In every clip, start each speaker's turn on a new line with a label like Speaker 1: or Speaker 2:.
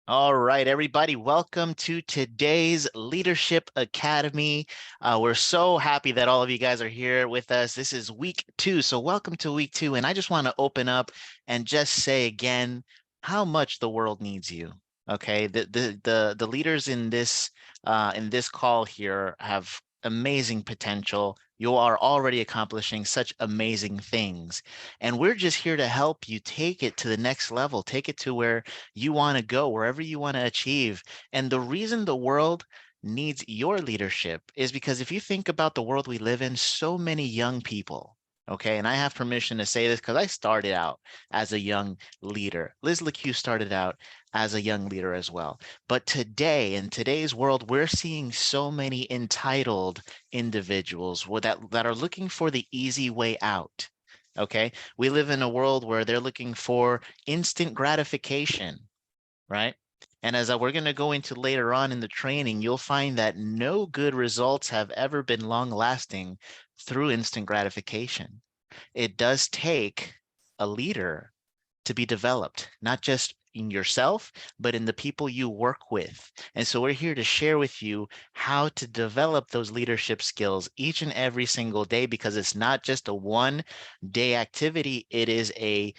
Speaker 1: All right, everybody, welcome to today's Leadership Academy. We're so happy that all of you guys are here with us. This is week 2, so welcome to week 2. And I just want to open up and just say again how much the world needs you. Okay, the leaders in this call here have amazing potential. You are already accomplishing such amazing things, and we're just here to help you take it to the next level, take it to where you want to go, wherever you want to achieve. And the reason the world needs your leadership is because if you think about the world we live in, so many young people, okay, and I have permission to say this because I started out as a young leader. Liz Lequeux started out as a young leader as well. But today, in today's world, we're seeing so many entitled individuals that are looking for the easy way out. Okay, we live in a world where they're looking for instant gratification, right? And as we're going to go into later on in the training, you'll find that no good results have ever been long lasting through instant gratification. It does take a leader to be developed, not just in yourself, but in the people you work with. And so we're here to share with you how to develop those leadership skills each and every single day, because it's not just a one-day activity, it is a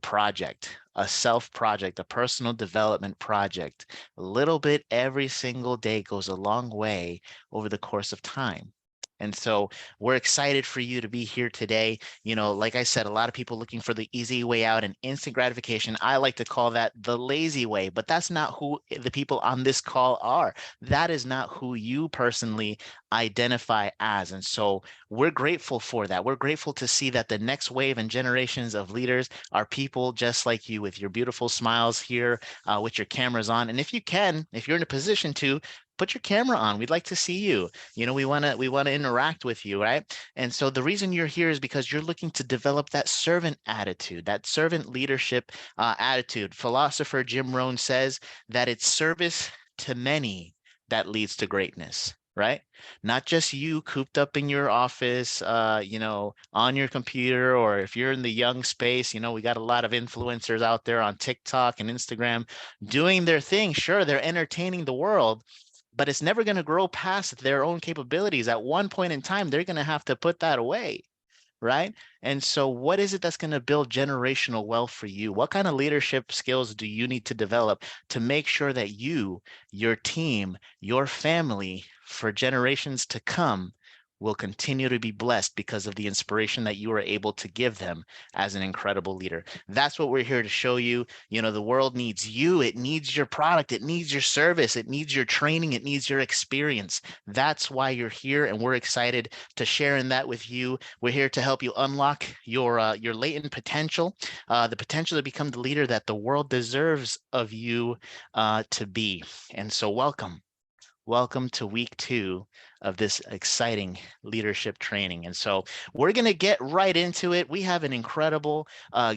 Speaker 1: project, a self project, a personal development project. A little bit every single day goes a long way over the course of time. And so we're excited for you to be here today. You know, like I said, a lot of people looking for the easy way out and instant gratification. I like to call that the lazy way, but that's not who the people on this call are. That is not who you personally identify as. And so we're grateful for that. We're grateful to see that the next wave and generations of leaders are people just like you with your beautiful smiles here, with your cameras on. And if you can, if you're in a position to, put your camera on. We'd like to see you. You know, we want to interact with you, right? And so the reason you're here is because you're looking to develop that servant attitude, that servant leadership attitude. Philosopher Jim Rohn says that it's service to many that leads to greatness, right? Not just you cooped up in your office, on your computer, or if you're in the young space, we got a lot of influencers out there on TikTok and Instagram doing their thing. Sure, they're entertaining the world, but it's never going to grow past their own capabilities. At one point in time, they're going to have to put that away, right? And so what is it that's going to build generational wealth for you? What kind of leadership skills do you need to develop to make sure that you, your team, your family for generations to come will continue to be blessed because of the inspiration that you are able to give them as an incredible leader? That's what we're here to show you. The world needs you. It needs your product. It needs your service. It needs your training. It needs your experience. That's why you're here, and we're excited to share in that with you. We're here to help you unlock your latent potential, the potential to become the leader that the world deserves of you to be. And so welcome. Welcome to week 2 of this exciting leadership training. And so we're going to get right into it. We have an incredible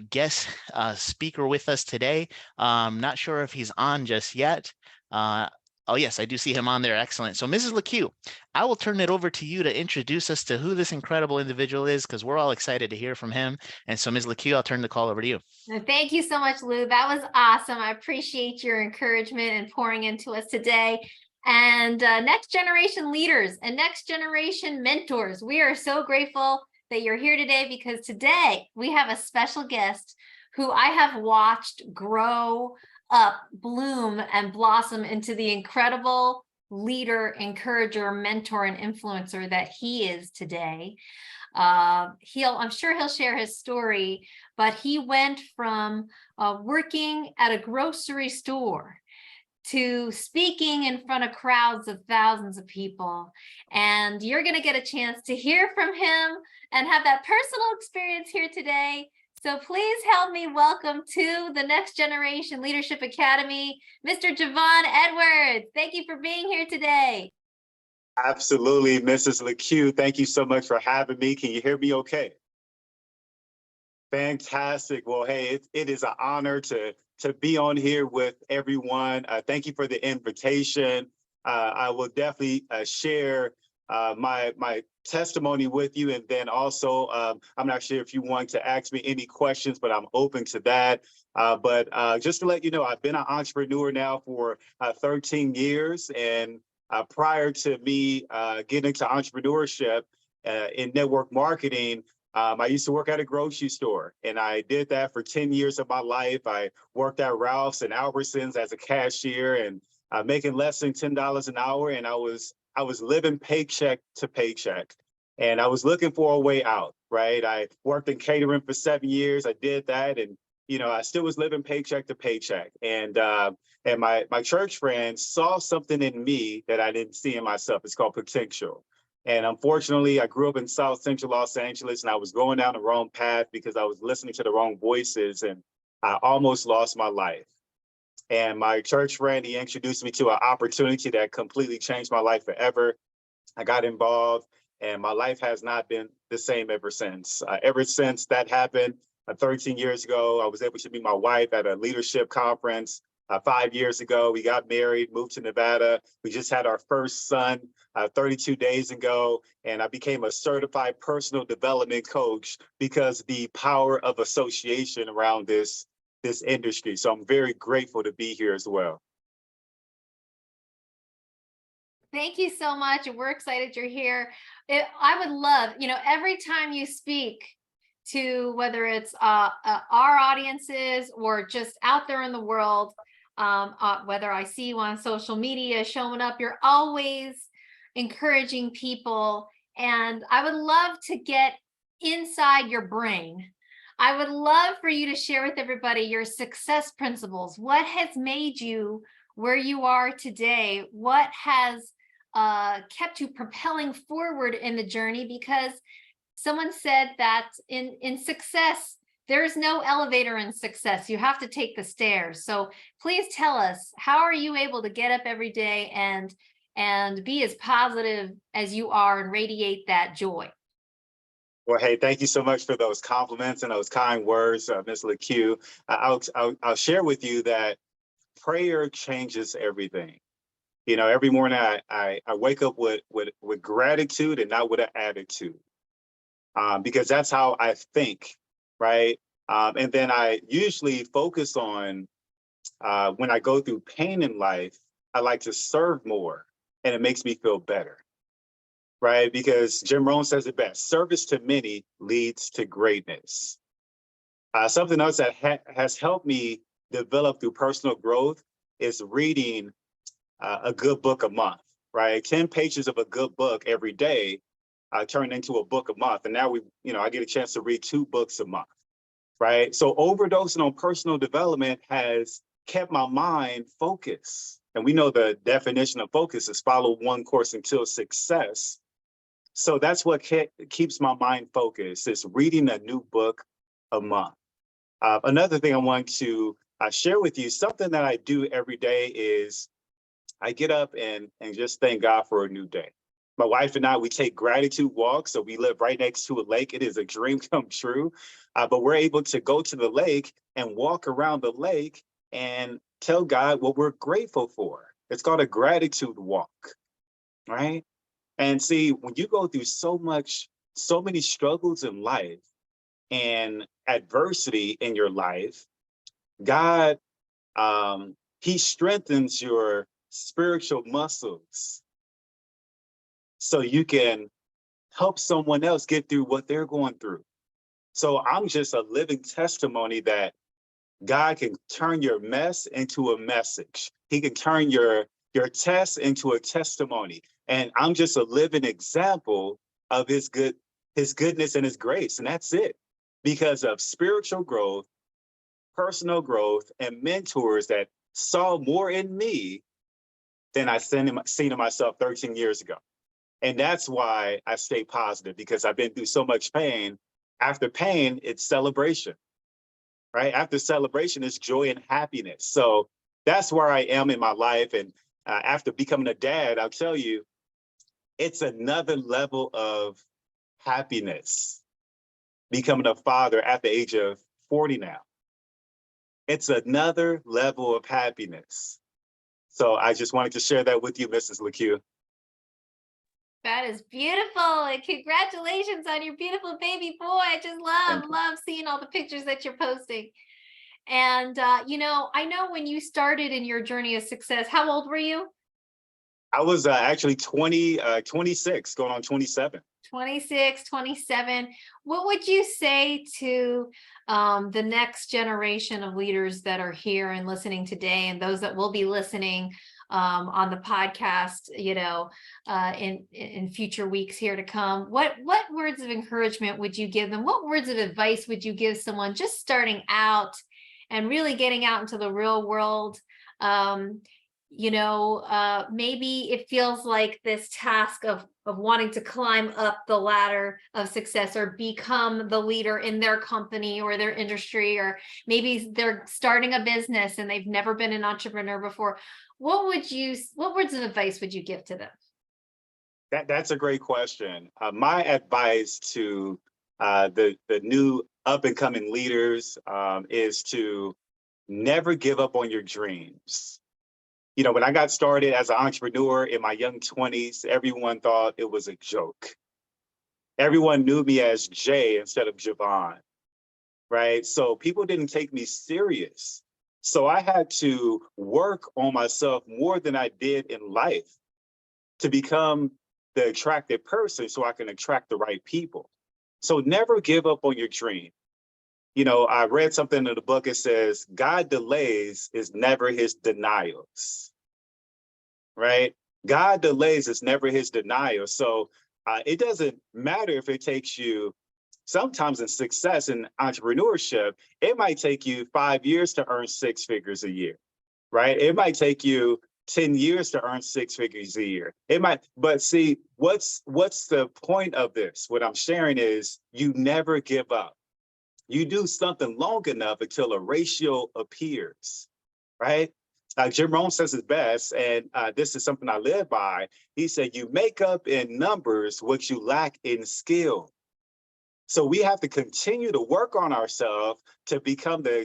Speaker 1: guest speaker with us today. Not sure if he's on just yet. Oh, yes, I do see him on there. Excellent. So Mrs. Lequeux, I will turn it over to you to introduce us to who this incredible individual is, because we're all excited to hear from him. And so Ms. Lequeux, I'll turn the call over to you.
Speaker 2: Thank you so much, Lou. That was awesome. I appreciate your encouragement and pouring into us today. And next generation leaders and next generation mentors, we are so grateful that you're here today, because today we have a special guest who I have watched grow up, bloom, and blossom into the incredible leader, encourager, mentor, and influencer that he is today. I'm sure he'll share his story, but he went from working at a grocery store to speaking in front of crowds of thousands of people. And you're going to get a chance to hear from him and have that personal experience here today. So please help me welcome to the Next Generation Leadership Academy, Mr. Jevon Edwards. Thank you for being here today.
Speaker 3: Absolutely, Mrs. Lequeux. Thank you so much for having me. Can you hear me okay? Fantastic. Well, hey, it is an honor to be on here with everyone. Thank you for the invitation. I will definitely share my testimony with you. And then also, I'm not sure if you want to ask me any questions, but I'm open to that. But just to let you know, I've been an entrepreneur now for 13 years. And prior to me getting into entrepreneurship in network marketing, I used to work at a grocery store, and I did that for 10 years of my life. I worked at Ralph's and Albertsons as a cashier and making less than $10 an hour. And I was living paycheck to paycheck, and I was looking for a way out, right? I worked in catering for 7 years. I did that, and I still was living paycheck to paycheck. And my church friends saw something in me that I didn't see in myself. It's called potential. And unfortunately, I grew up in South Central Los Angeles, and I was going down the wrong path because I was listening to the wrong voices, and I almost lost my life. And my church friend, he introduced me to an opportunity that completely changed my life forever. I got involved, and my life has not been the same ever since. Ever since that happened 13 years ago, I was able to meet my wife at a leadership conference. 5 years ago, we got married, moved to Nevada. We just had our first son 32 days ago, and I became a certified personal development coach because the power of association around this industry. So I'm very grateful to be here as well.
Speaker 2: Thank you so much. And we're excited you're here. I would love, every time you speak to whether it's our audiences or just out there in the world, whether I see you on social media showing up, you're always encouraging people. And I would love to get inside your brain. I would love for you to share with everybody your success principles. What has made you where you are today? What has kept you propelling forward in the journey? Because someone said that in success, there's no elevator in success. You have to take the stairs. So please tell us, how are you able to get up every day and be as positive as you are and radiate that joy?
Speaker 3: Well, hey, thank you so much for those compliments and those kind words, Ms. Lequeux. I'll share with you that prayer changes everything. Every morning I wake up with gratitude and not with an attitude, because that's how I think, right? And then I usually focus on when I go through pain in life, I like to serve more, and it makes me feel better, right? Because Jim Rohn says it best: service to many leads to greatness. Something else that has helped me develop through personal growth is reading a good book a month, right? 10 pages of a good book every day turned into a book a month. And now I get a chance to read 2 books a month, right? So overdosing on personal development has kept my mind focused. And we know the definition of focus is follow one course until success. So that's what keeps my mind focused, is reading a new book a month. Another thing I want to share with you, something that I do every day is I get up and just thank God for a new day. My wife and I, we take gratitude walks. So we live right next to a lake. It is a dream come true. But we're able to go to the lake and walk around the lake and tell God what we're grateful for. It's called a gratitude walk, right? And see, when you go through so many struggles in life and adversity in your life, God, he strengthens your spiritual muscles so you can help someone else get through what they're going through. So I'm just a living testimony that God can turn your mess into a message. He can turn your test into a testimony. And I'm just a living example of his goodness and his grace. And that's it. Because of spiritual growth, personal growth, and mentors that saw more in me than I seen in myself 13 years ago. And that's why I stay positive, because I've been through so much pain. After pain, it's celebration, right? After celebration, it's joy and happiness. So that's where I am in my life. And after becoming a dad, I'll tell you, it's another level of happiness becoming a father at the age of 40 now. It's another level of happiness. So I just wanted to share that with you, Mrs. Lequeux.
Speaker 2: That is beautiful. And congratulations on your beautiful baby boy. I just
Speaker 3: Thank you.
Speaker 2: love seeing all the pictures that you're posting. And, I know when you started in your journey of success, how old were you?
Speaker 3: I was actually 26, going on 27.
Speaker 2: 26, 27. What would you say to the next generation of leaders that are here and listening today, and those that will be listening on the podcast, in future weeks here to come? What words of encouragement would you give them? What words of advice would you give someone just starting out and really getting out into the real world? Maybe it feels like this task of wanting to climb up the ladder of success or become the leader in their company or their industry, or maybe they're starting a business and they've never been an entrepreneur before. What words of advice would you give to them?
Speaker 3: That's a great question. My advice to the new up and coming leaders is to never give up on your dreams. When I got started as an entrepreneur in my young 20s, everyone thought it was a joke. Everyone knew me as Jay instead of Jevon, right? So people didn't take me serious. So I had to work on myself more than I did in life to become the attractive person so I can attract the right people. So never give up on your dream. I read something in the book. It says, God delays is never his denials, right? God delays is never his denial. So it doesn't matter if it takes you, sometimes in success in entrepreneurship, it might take you 5 years to earn 6 figures a year, right? It might take you 10 years to earn 6 figures a year. It might, but see, what's the point of this? What I'm sharing is you never give up. You do something long enough until a ratio appears, right? Jim Rohn says it best, and this is something I live by. He said, you make up in numbers what you lack in skill. So we have to continue to work on ourselves to become the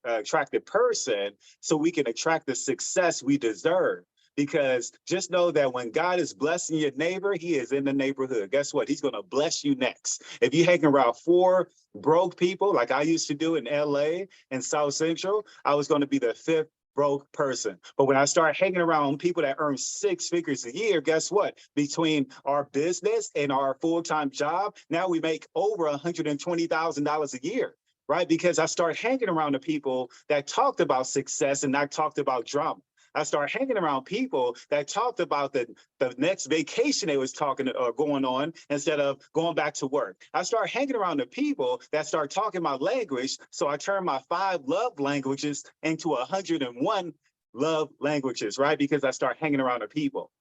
Speaker 3: attractive person so we can attract the success we deserve. Because just know that when God is blessing your neighbor, he is in the neighborhood. Guess what? He's going to bless you next. If you're hanging around 4 broke people, like I used to do in LA and South Central, I was going to be the 5th broke person. But when I started hanging around people that earn 6 figures a year, guess what? Between our business and our full-time job, now we make over $120,000 a year, right? Because I started hanging around the people that talked about success and not talked about drama. I started hanging around people that talked about the next vacation they was talking or going on instead of going back to work. I started hanging around the people that start talking my language. So I turned my 5 love languages into 101 love languages, right? Because I start hanging around the people.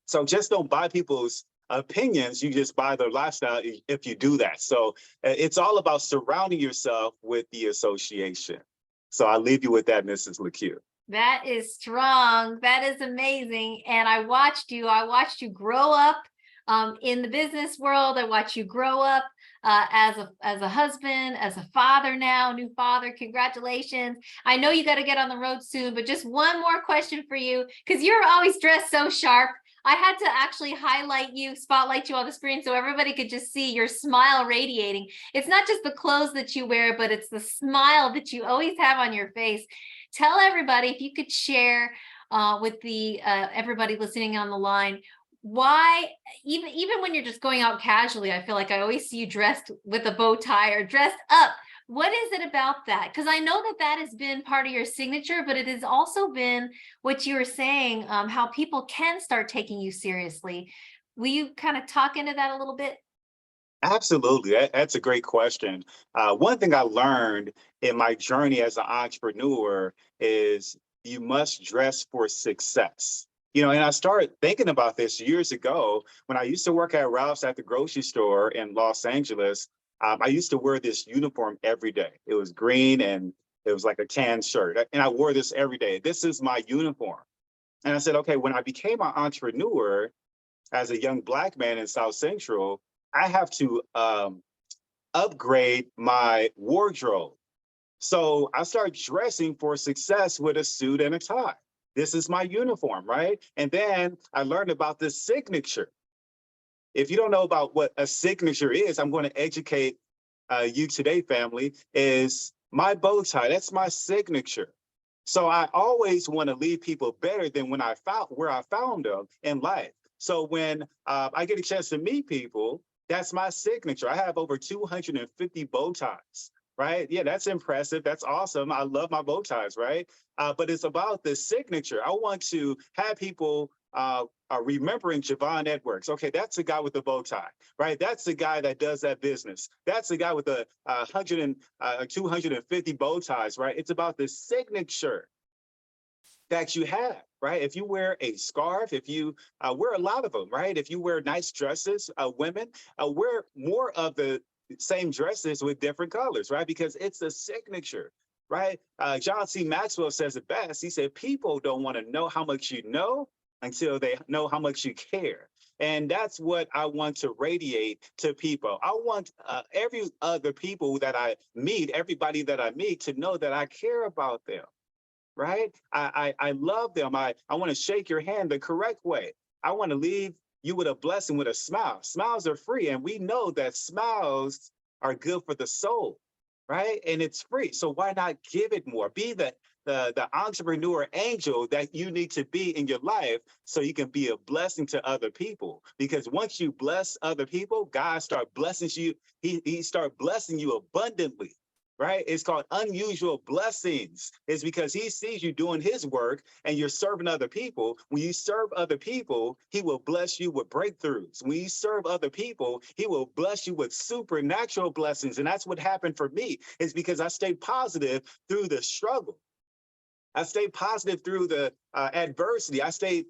Speaker 3: So just don't buy people's opinions. You just buy their lifestyle if you do that. So it's all about surrounding yourself with the association. So I'll leave you with that, Mrs. Lequeux.
Speaker 2: That is strong. That is amazing. And I watched you grow up in the business world. I watched you grow up as a husband, as a father now, new father. Congratulations. I know you got to get on the road soon, but just one more question for you, because you're always dressed so sharp. I had to actually spotlight you on the screen so everybody could just see your smile radiating. It's not just the clothes that you wear, but it's the smile that you always have on your face. Tell everybody, if you could share with the everybody listening on the line, why even when you're just going out casually, I feel like I always see you dressed with a bow tie or dressed up. What is it about that? Because I know that has been part of your signature, but it has also been what you were saying, how people can start taking you seriously. Will you kind of talk into that a little bit?
Speaker 3: Absolutely. That's a great question. One thing I learned in my journey as an entrepreneur is you must dress for success. And I started thinking about this years ago when I used to work at Ralph's at the grocery store in Los Angeles. I used to wear this uniform every day. It was green and it was like a tan shirt. And I wore this every day. This is my uniform. And I said, okay, when I became an entrepreneur as a young Black man in South Central, I have to upgrade my wardrobe. So I started dressing for success with a suit and a tie. This is my uniform, right? And then I learned about this signature. If you don't know about what a signature is, I'm going to educate you today, family, is my bow tie. That's my signature. So I always want to leave people better than when I found where I found them in life. So when I get a chance to meet people, that's my signature. I have over 250 bow ties, right? Yeah, that's impressive. That's awesome. I love my bow ties, right? But it's about the signature. I want to have people remembering Jevon Edwards. Okay, that's the guy with the bow tie, right? That's the guy that does that business. That's the guy with the 250 bow ties, right? It's about the signature that you have, right? If you wear a scarf, if you wear a lot of them, right? If you wear nice dresses, women wear more of the same dresses with different colors, right? Because it's a signature, right? John C. Maxwell says it best. He said, people don't want to know how much you know until they know how much you care. And that's what I want to radiate to people. I want every other people that I meet, everybody that I meet to know that I care about them, right? I love them. I want to shake your hand the correct way. I want to leave you with a blessing, with a smile. Smiles are free, and we know that smiles are good for the soul, right? And it's free. So why not give it more? Be the entrepreneur angel that you need to be in your life so you can be a blessing to other people. Because once you bless other people, God start blessing you. He start blessing you abundantly. Right? It's called unusual blessings. It's because he sees you doing his work and you're serving other people. When you serve other people, he will bless you with breakthroughs. When you serve other people, he will bless you with supernatural blessings. And that's what happened for me, is because I stayed positive through the struggle. I stayed positive through the adversity. I stayed,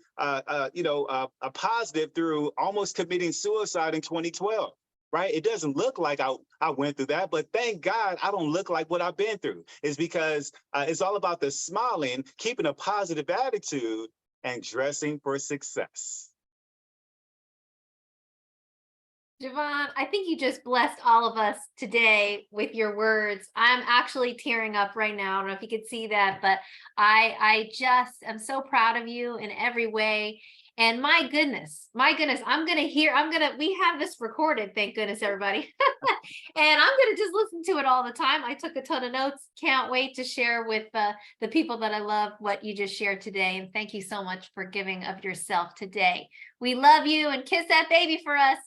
Speaker 3: positive through almost committing suicide in 2012. Right? It doesn't look like I went through that, but thank God I don't look like what I've been through. It's because it's all about the smiling, keeping a positive attitude, and dressing for success.
Speaker 2: Jevon, I think you just blessed all of us today with your words. I'm actually tearing up right now. I don't know if you could see that, but I just am so proud of you in every way. And my goodness, we have this recorded, thank goodness, everybody. And I'm going to just listen to it all the time. I took a ton of notes. Can't wait to share with the people that I love what you just shared today. And thank you so much for giving of yourself today. We love you, and kiss that baby for us.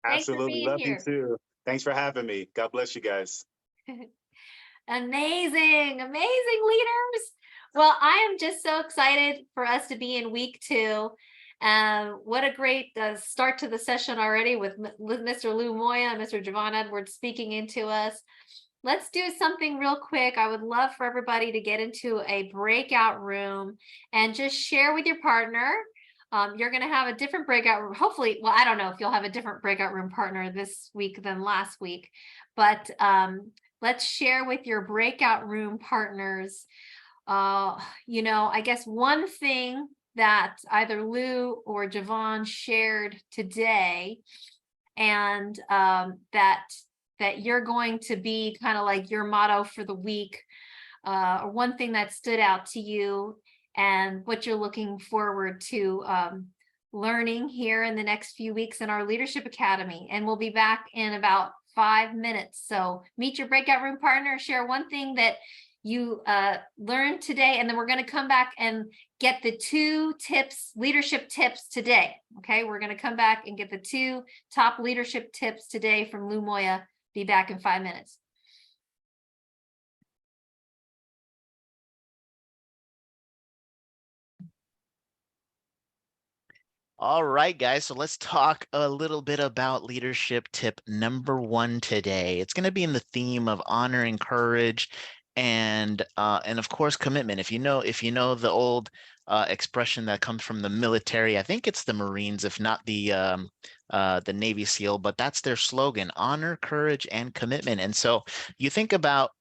Speaker 2: Thanks for
Speaker 3: Absolutely.
Speaker 2: being
Speaker 3: Love
Speaker 2: here.
Speaker 3: you too. Thanks for having me. God bless you guys.
Speaker 2: Amazing, amazing leaders. Well, I am just so excited for us to be in week 2. What a great start to the session already with Mr. Lou Moya and Mr. Jevon Edwards speaking into us. Let's do something real quick. I would love for everybody to get into a breakout room and just share with your partner. You're going to have a different breakout room. Hopefully, well, I don't know if you'll have a different breakout room partner this week than last week, but let's share with your breakout room partners. I guess one thing that either Lou or Jevon shared today, and that you're going to be kind of like your motto for the week, or one thing that stood out to you and what you're looking forward to learning here in the next few weeks in our Leadership Academy. And we'll be back in about 5 minutes. So meet your breakout room partner, share one thing that you learned today, and then we're going to come back and get the 2 tips, leadership tips today. Okay, we're going to come back and get the 2 top leadership tips today from Lou Moya. Be back in 5 minutes.
Speaker 1: All right, guys. So let's talk a little bit about leadership tip number 1 today. It's going to be in the theme of honor and courage, and of course commitment. If you know the old expression that comes from the military, I think it's the Marines, if not the Navy SEAL, but that's their slogan: honor, courage, and commitment. And so you think about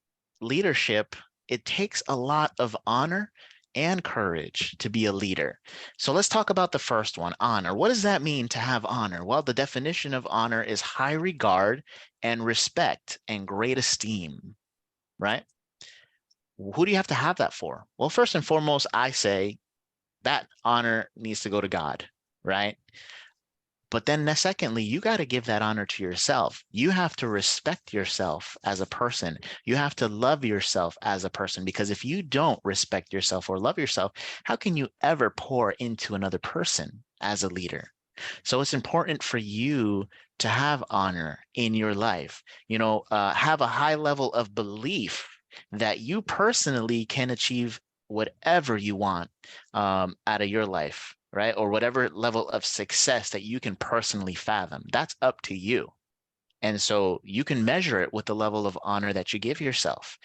Speaker 1: leadership, it takes a lot of honor and courage to be a leader. So let's talk about the first one, honor. What does that mean to have honor? Well, the definition of honor is high regard and respect and great esteem, right? Who do you have that for? Well, first and foremost, I say that honor needs to go to God, right? But then secondly, you got to give that honor to yourself. You have to respect yourself as a person. You have to love yourself as a person, because if you don't respect yourself or love yourself, how can you ever pour into another person as a leader? So it's important for you to have honor in your life, have a high level of belief that you personally can achieve whatever you want out of your life, right? Or whatever level of success that you can personally fathom. That's up to you. And so you can measure it with the level of honor that you give yourself.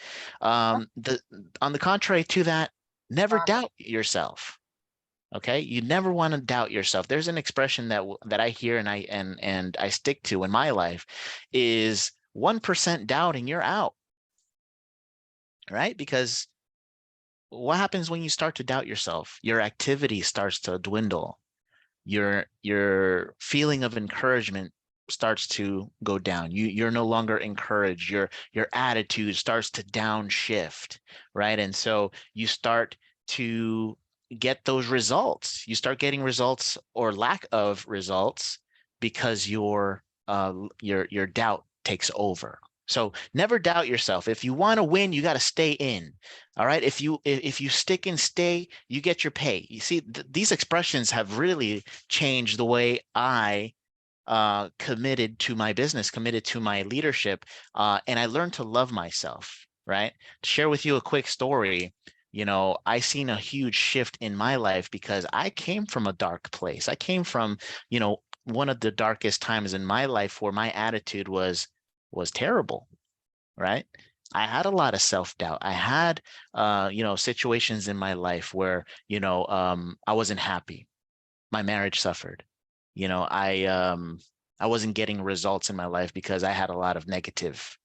Speaker 1: On the contrary to that, never doubt yourself. Okay, you never want to doubt yourself. There's an expression that I hear and I stick to in my life is 1% doubting, you're out. Right? Because what happens when you start to doubt yourself? Your activity starts to dwindle. Your feeling of encouragement starts to go down. You're no longer encouraged. Your attitude starts to downshift, right? And so you start to get those results. You start getting results or lack of results because your doubt takes over. So never doubt yourself. If you want to win, you got to stay in. All right. If you stick and stay, you get your pay. You see, these expressions have really changed the way I committed to my business, committed to my leadership, and I learned to love myself. Right. To share with you a quick story. I seen a huge shift in my life because I came from a dark place. I came from, one of the darkest times in my life where my attitude was terrible, right? I had a lot of self-doubt. I had, situations in my life where, I wasn't happy. My marriage suffered. I wasn't getting results in my life because I had a lot of negative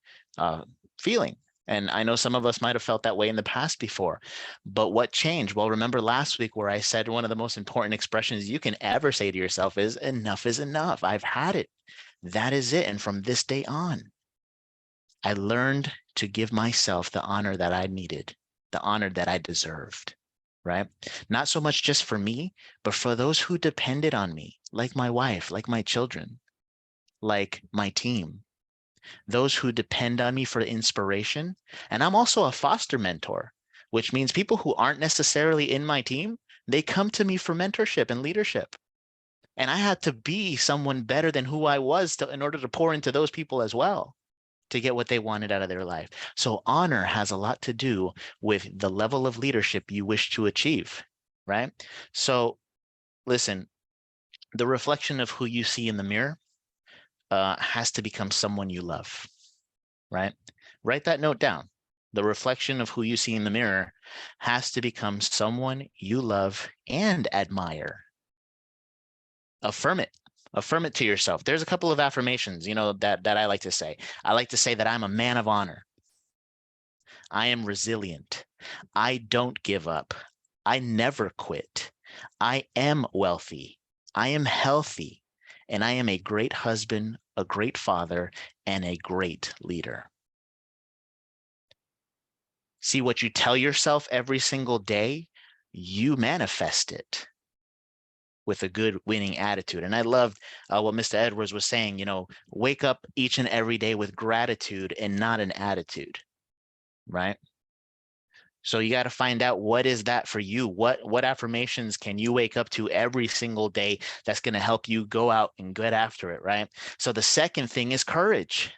Speaker 1: feeling. And I know some of us might have felt that way in the past before. But what changed? Well, remember last week where I said one of the most important expressions you can ever say to yourself is enough is enough. I've had it. That is it. And from this day on, I learned to give myself the honor that I needed, the honor that I deserved, right? Not so much just for me, but for those who depended on me, like my wife, like my children, like my team, those who depend on me for inspiration. And I'm also a foster mentor, which means people who aren't necessarily in my team, they come to me for mentorship and leadership. And I had to be someone better than who I was in order to pour into those people as well, to get what they wanted out of their life. So honor has a lot to do with the level of leadership you wish to achieve, right? So listen, the reflection of who you see in the mirror has to become someone you love, right? Write that note down. The reflection of who you see in the mirror has to become someone you love and admire. Affirm it. Affirm it to yourself. There's a couple of affirmations, that I like to say. I like to say that I'm a man of honor. I am resilient. I don't give up. I never quit. I am wealthy. I am healthy. And I am a great husband, a great father, and a great leader. See, what you tell yourself every single day, you manifest it with a good winning attitude. And I loved what Mr. Edwards was saying, wake up each and every day with gratitude and not an attitude, right? So you got to find out what is that for you. What affirmations can you wake up to every single day that's going to help you go out and get after it, right? So the second thing is courage.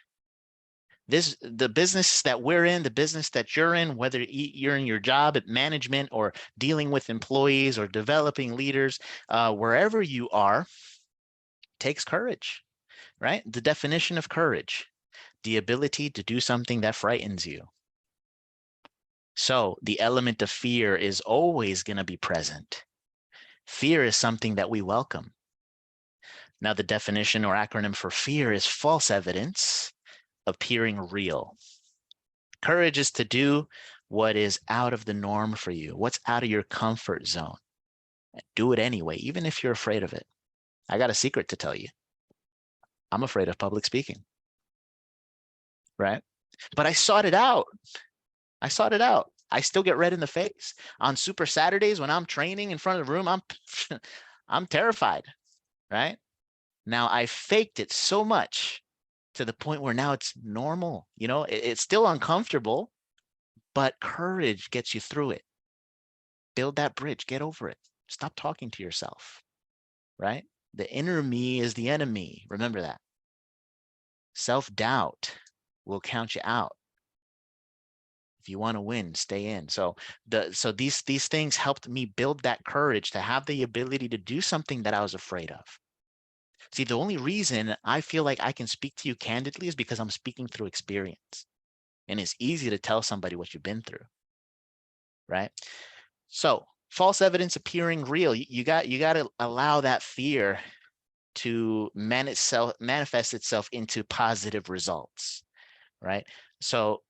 Speaker 1: The business that we're in, the business that you're in, whether you're in your job at management or dealing with employees or developing leaders, wherever you are, takes courage, right? The definition of courage, the ability to do something that frightens you. So the element of fear is always going to be present. Fear is something that we welcome. Now, the definition or acronym for fear is false evidence appearing real. Courage is to do what is out of the norm for you, what's out of your comfort zone. Do it anyway, even if you're afraid of it. I got a secret to tell you. I'm afraid of public speaking, right? But I sought it out. I sought it out. I still get red in the face. On Super Saturdays when I'm training in front of the room, I'm terrified, right? Now I faked it so much to the point where now it's normal. It's still uncomfortable, but courage gets you through it. Build that bridge, get over it. Stop talking to yourself, right? The inner me is the enemy. Remember that. Self-doubt will count you out. If you want to win, stay in. So these things helped me build that courage to have the ability to do something that I was afraid of. See, the only reason I feel like I can speak to you candidly is because I'm speaking through experience. And it's easy to tell somebody what you've been through, right? So false evidence appearing real. You got to allow that fear to manifest itself into positive results, right? So,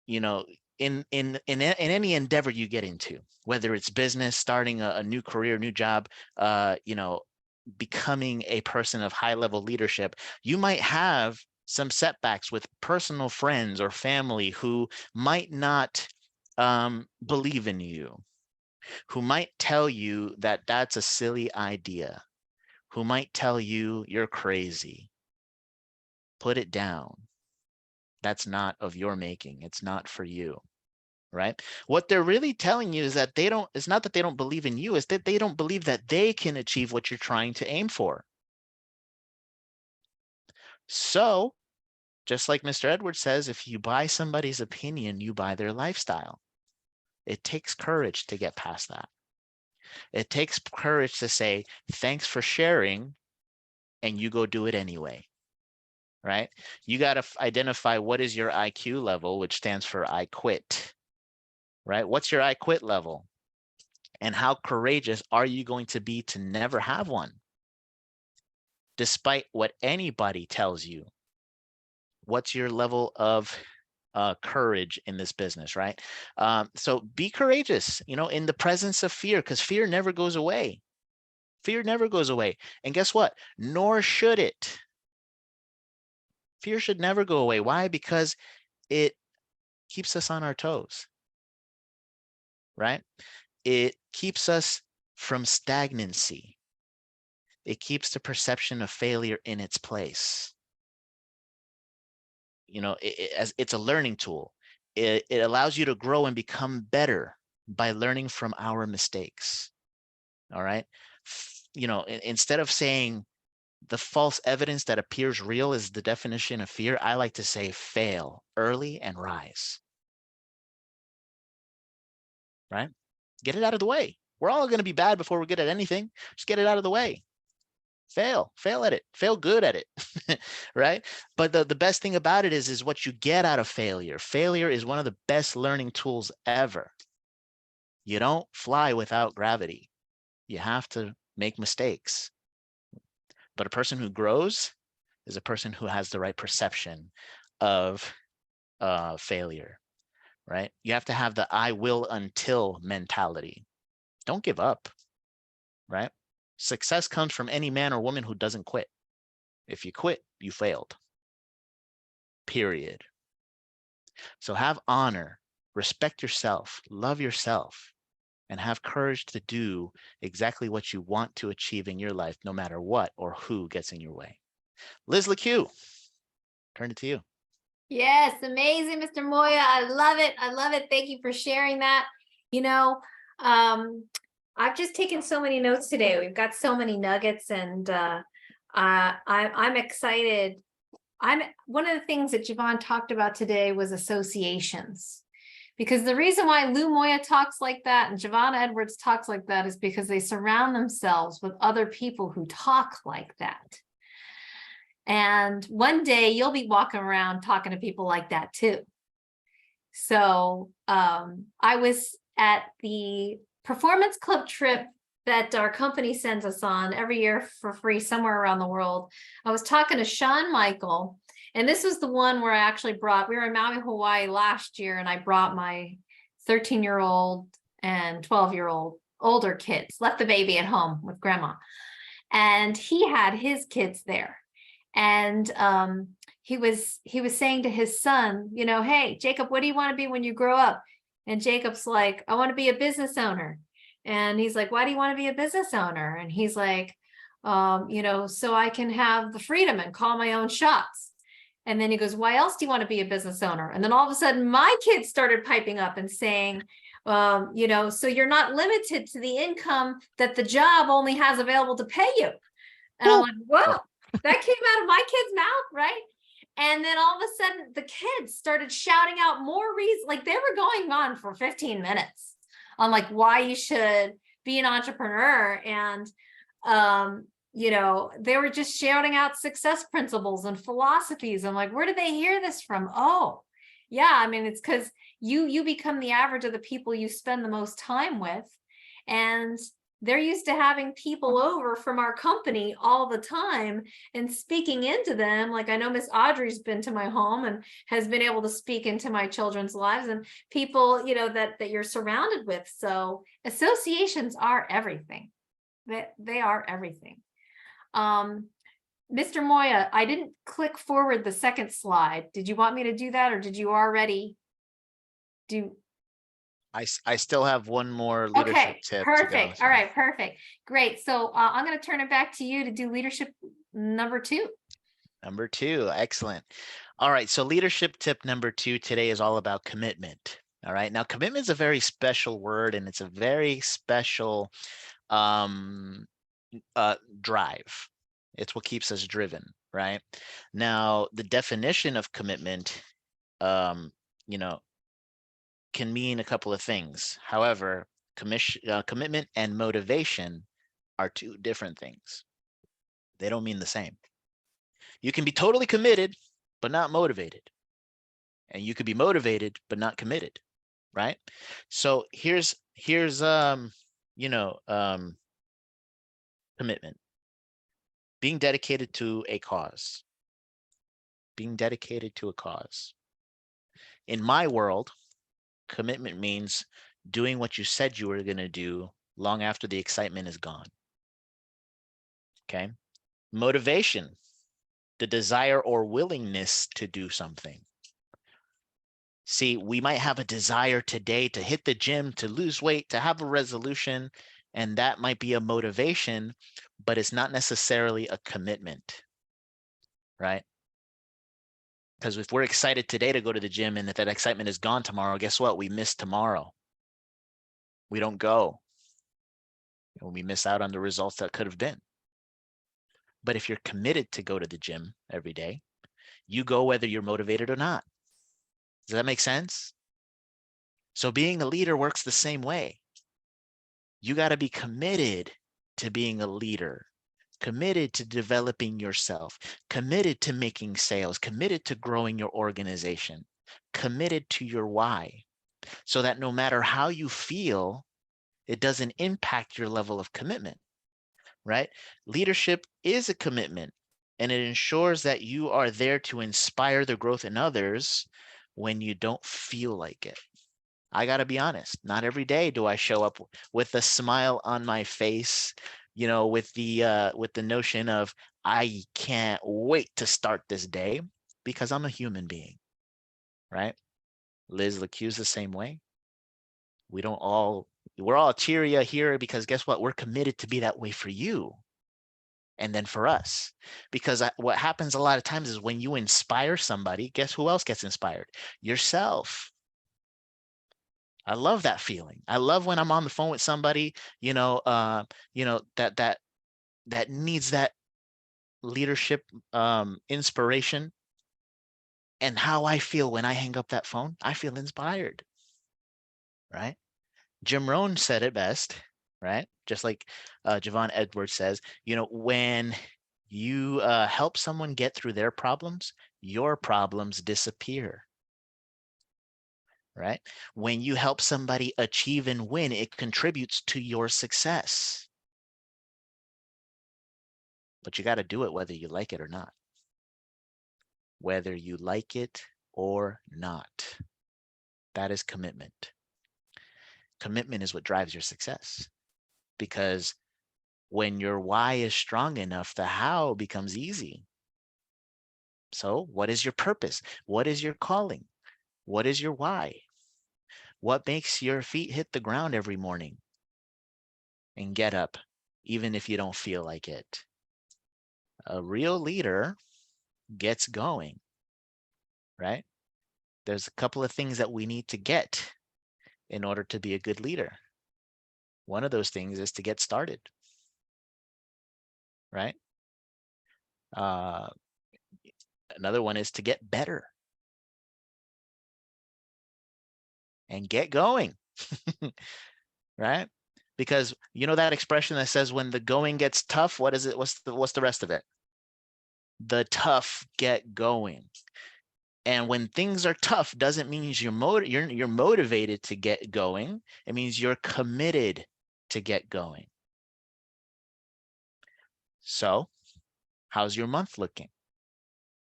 Speaker 1: in any endeavor you get into, whether it's business, starting a new career, new job, becoming a person of high level leadership, you might have some setbacks with personal friends or family who might not believe in you, who might tell you that that's a silly idea, who might tell you you're crazy. Put it down. That's not of your making. It's not for you, right? What they're really telling you is that it's not that they don't believe in you, it's that they don't believe that they can achieve what you're trying to aim for. So, just like Mr. Edwards says, if you buy somebody's opinion, you buy their lifestyle. It takes courage to get past that. It takes courage to say, thanks for sharing, and you go do it anyway, right? You got to identify what is your IQ level, which stands for I quit, right? What's your I quit level? And how courageous are you going to be to never have one? Despite what anybody tells you, what's your level of courage in this business, right? So be courageous, in the presence of fear, because fear never goes away. Fear never goes away. And guess what? Nor should it. Fear should never go away. Why? Because it keeps us on our toes, right? It keeps us from stagnancy. It keeps the perception of failure in its place. It's a learning tool. It allows you to grow and become better by learning from our mistakes. All right. Instead of saying the false evidence that appears real is the definition of fear, I like to say fail early and rise. Right? Get it out of the way. We're all going to be bad before we're good at anything. Just get it out of the way. Fail at it, fail good at it, right? But the best thing about it is what you get out of failure. Failure is one of the best learning tools ever. You don't fly without gravity. You have to make mistakes. But a person who grows is a person who has the right perception of failure, right? You have to have the I will until mentality. Don't give up, right? Success comes from any man or woman who doesn't quit. If you quit, you failed. Period. So have honor, respect yourself, love yourself, and have courage to do exactly what you want to achieve in your life, no matter what or who gets in your way. Liz Lequeux, turn it to you.
Speaker 2: Yes, amazing, Mr. Moya. I love it. I love it. Thank you for sharing that. I've just taken so many notes today. We've got so many nuggets, and I'm excited. One of the things that Jevon talked about today was associations, because the reason why Lou Moya talks like that and Jevon Edwards talks like that is because they surround themselves with other people who talk like that. And one day you'll be walking around talking to people like that too. So I was at the Performance Club trip that our company sends us on every year for free somewhere around the world. I was talking to Sean Michael, and this was the one where I actually we were in Maui, Hawaii last year, and I brought my 13-year-old and 12-year-old older kids, left the baby at home with grandma. And he had his kids there. And he was saying to his son, hey, Jacob, what do you want to be when you grow up? And Jacob's like, I want to be a business owner. And he's like, why do you want to be a business owner? And he's like, so I can have the freedom and call my own shots. And then he goes, why else do you want to be a business owner? And then all of a sudden my kids started piping up and saying, so you're not limited to the income that the job only has available to pay you. And I'm like, whoa, that came out of my kid's mouth, right? And then all of a sudden the kids started shouting out more reasons, like they were going on for 15 minutes on like why you should be an entrepreneur. And they were just shouting out success principles and philosophies. I'm like, where did they hear this from? Oh, yeah. I mean, it's because you become the average of the people you spend the most time with. And they're used to having people over from our company all the time and speaking into them. Like I know Miss Audrey's been to my home and has been able to speak into my children's lives and people, that you're surrounded with. So associations are everything. They are everything. Mr. Moya, I didn't click forward the second slide. Did you want me to do that, or did you already do?
Speaker 1: I still have one more leadership
Speaker 2: Okay,
Speaker 1: tip.
Speaker 2: perfect.
Speaker 1: To go,
Speaker 2: All right, perfect. Great. So I'm going to turn it back to you to do leadership number 2.
Speaker 1: Number 2, excellent. All right, so leadership tip number 2 today is all about commitment. All right, now commitment is a very special word, and it's a very special drive. It's what keeps us driven, right? Now, the definition of commitment, can mean a couple of things. However, commitment and motivation are 2 different things. They don't mean the same. You can be totally committed, but not motivated. And you could be motivated, but not committed, right? So here's commitment. Being dedicated to a cause. Being dedicated to a cause. In my world, commitment means doing what you said you were going to do long after the excitement is gone. Okay. Motivation, the desire or willingness to do something. See, we might have a desire today to hit the gym, to lose weight, to have a resolution, and that might be a motivation, but it's not necessarily a commitment, right? Because if we're excited today to go to the gym and if that excitement is gone tomorrow, guess what? We miss tomorrow. We don't go. And we miss out on the results that could have been. But if you're committed to go to the gym every day, you go whether you're motivated or not. Does that make sense? So being a leader works the same way. You got to be committed to being a leader, committed to developing yourself, committed to making sales, committed to growing your organization, committed to your why, so that no matter how you feel, it doesn't impact your level of commitment, right? Leadership is a commitment, and it ensures that you are there to inspire the growth in others when you don't feel like it. I got to be honest, not every day do I show up with a smile on my face, with the notion of I can't wait to start this day, because I'm a human being, right? Liz Lequeux's the same way. We're all cheery here because guess what? We're committed to be that way for you. And then for us, because what happens a lot of times is when you inspire somebody, guess who else gets inspired? Yourself. I love that feeling. I love when I'm on the phone with somebody, that needs that leadership inspiration. And how I feel when I hang up that phone, I feel inspired, right? Jim Rohn said it best, right? Just like Jevon Edwards says, when you help someone get through their problems, your problems disappear. Right? When you help somebody achieve and win, it contributes to your success. But you got to do it whether you like it or not. Whether you like it or not. That is commitment. Commitment is what drives your success. Because when your why is strong enough, the how becomes easy. So what is your purpose? What is your calling? What is your why? What makes your feet hit the ground every morning and get up, even if you don't feel like it? A real leader gets going, right? There's a couple of things that we need to get in order to be a good leader. One of those things is to get started, right? Another one is to get better and get going, right? Because you know that expression that says when the going gets tough, what is it? What's the rest of it? The tough get going. And when things are tough, doesn't mean you're motivated to get going. It means you're committed to get going. So, how's your month looking?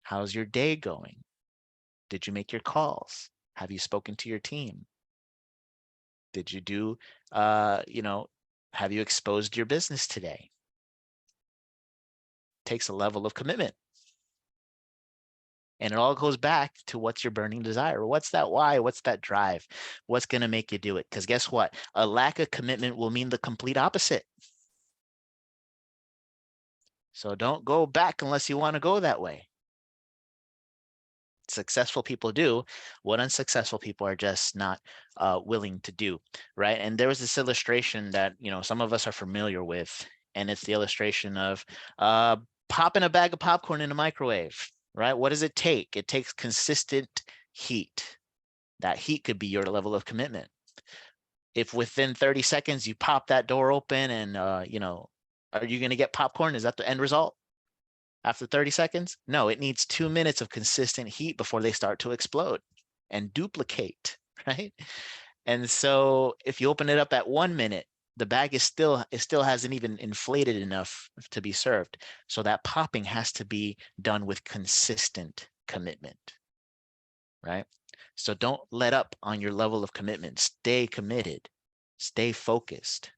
Speaker 1: How's your day going? Did you make your calls? Have you spoken to your team? Did you do, have you exposed your business today? Takes a level of commitment. And it all goes back to what's your burning desire? What's that why? What's that drive? What's going to make you do it? Because guess what? A lack of commitment will mean the complete opposite. So don't go back unless you want to go that way. Successful people do what unsuccessful people are just not willing to do, right? And there was this illustration that some of us are familiar with, and it's the illustration of popping a bag of popcorn in a microwave, right? What does it take? It takes consistent heat. That heat could be your level of commitment. If within 30 seconds you pop that door open and are you going to get popcorn? Is that the end result? After 30 seconds? No, it needs 2 minutes of consistent heat before they start to explode and duplicate, right? And so if you open it up at 1 minute, the bag it still hasn't even inflated enough to be served. So that popping has to be done with consistent commitment, right? So don't let up on your level of commitment. Stay committed, stay focused.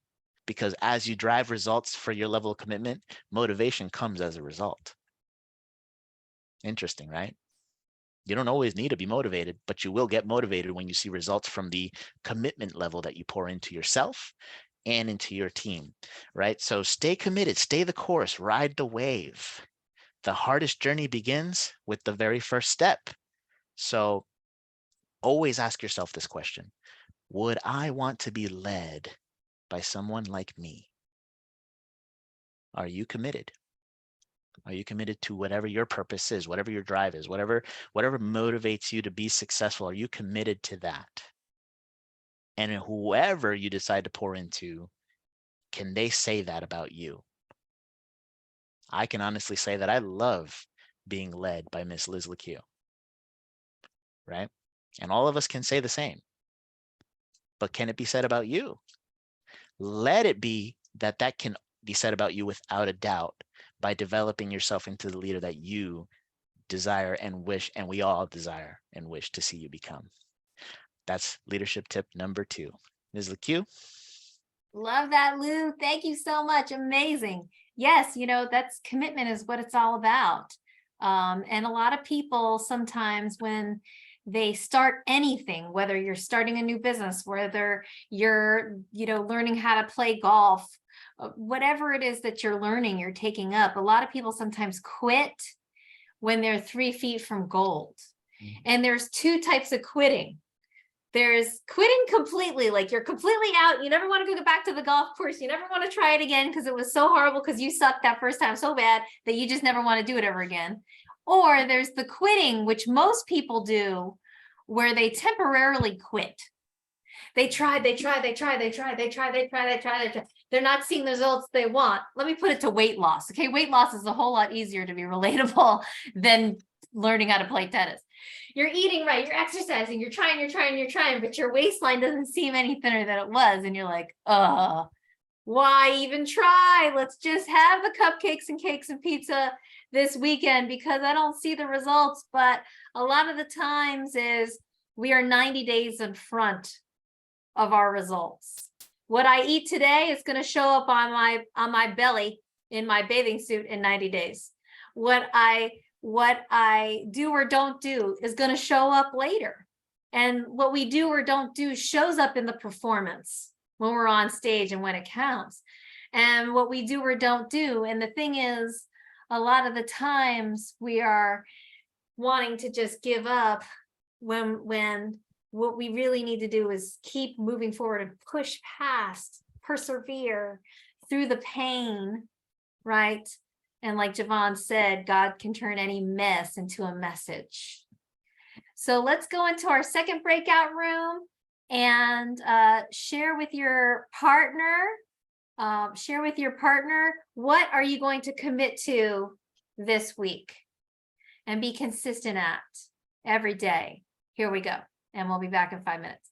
Speaker 1: Because as you drive results for your level of commitment, motivation comes as a result. Interesting, right? You don't always need to be motivated, but you will get motivated when you see results from the commitment level that you pour into yourself and into your team, right? So stay committed, stay the course, ride the wave. The hardest journey begins with the very first step. So always ask yourself this question: would I want to be led by someone like me? Are you committed? Are you committed to whatever your purpose is, whatever your drive is, whatever motivates you to be successful? Are you committed to that? And whoever you decide to pour into, can they say that about you? I can honestly say that I love being led by Miss Liz Lequeux, right? And all of us can say the same. But can it be said about you? Let it be that can be said about you without a doubt, by developing yourself into the leader that you desire and wish, and we all desire and wish to see you become. That's leadership tip number 2. Ms. Lequeux?
Speaker 2: Love that, Lou. Thank you so much. Amazing. Yes, that's commitment is what it's all about. And a lot of people sometimes when they start anything, whether you're starting a new business, whether you're, learning how to play golf, whatever it is that you're learning, you're taking up, a lot of people sometimes quit when they're 3 feet from gold. And there's 2 types of quitting. There's quitting completely, like you're completely out. You never want to go back to the golf course. You never want to try it again because it was so horrible because you sucked that first time so bad that you just never want to do it ever again. Or there's the quitting, which most people do, where they temporarily quit. They try. They're not seeing the results they want. Let me put it to weight loss. Okay, weight loss is a whole lot easier to be relatable than learning how to play tennis. You're eating right, you're exercising, you're trying, but your waistline doesn't seem any thinner than it was. And you're like, why even try? Let's just have the cupcakes and cakes and pizza this weekend because I don't see the results. But a lot of the times is we are 90 days in front of our results. What I eat today is going to show up on my belly in my bathing suit in 90 days. What I do or don't do is going to show up later. And what we do or don't do shows up in the performance when we're on stage and when it counts. And what we do or don't do. And the thing is, a lot of the times we are wanting to just give up when what we really need to do is keep moving forward and push past, persevere through the pain, right? And like Jevon said, God can turn any mess into a message. So let's go into our second breakout room and share with your partner. What are you going to commit to this week and be consistent at every day. Here we go. And we'll be back in 5 minutes.